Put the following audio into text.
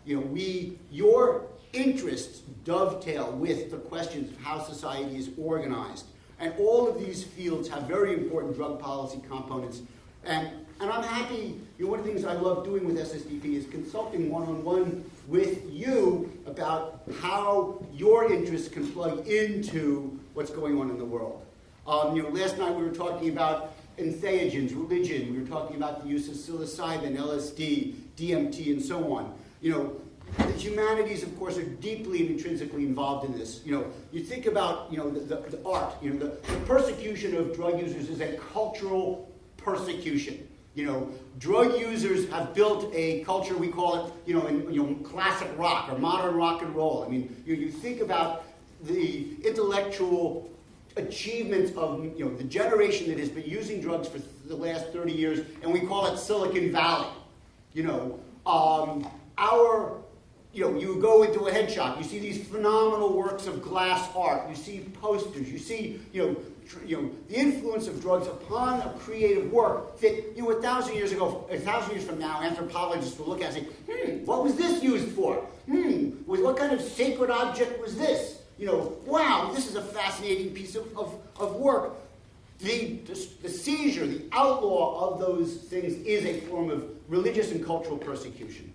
your interests dovetail with the questions of how society is organized. And all of these fields have very important drug policy components. And I'm happy, one of the things I love doing with SSDP is consulting one-on-one with you about how your interests can plug into what's going on in the world. Last night we were talking about entheogens, religion. We were talking about the use of psilocybin, LSD, DMT, and so on. The humanities, of course, are deeply and intrinsically involved in this. You think about, the art. The persecution of drug users is a cultural persecution. Drug users have built a culture, we call it, in classic rock or modern rock and roll. I mean, you think about the intellectual achievements of, the generation that has been using drugs for the last 30 years, and we call it Silicon Valley. You go into a head shop, you see these phenomenal works of glass art, you see posters, you see, the influence of drugs upon a creative work that, 1,000 years ago, 1,000 years from now, anthropologists will look at and say, what was this used for? What kind of sacred object was this? Wow, this is a fascinating piece of work. The seizure, the outlaw of those things is a form of religious and cultural persecution.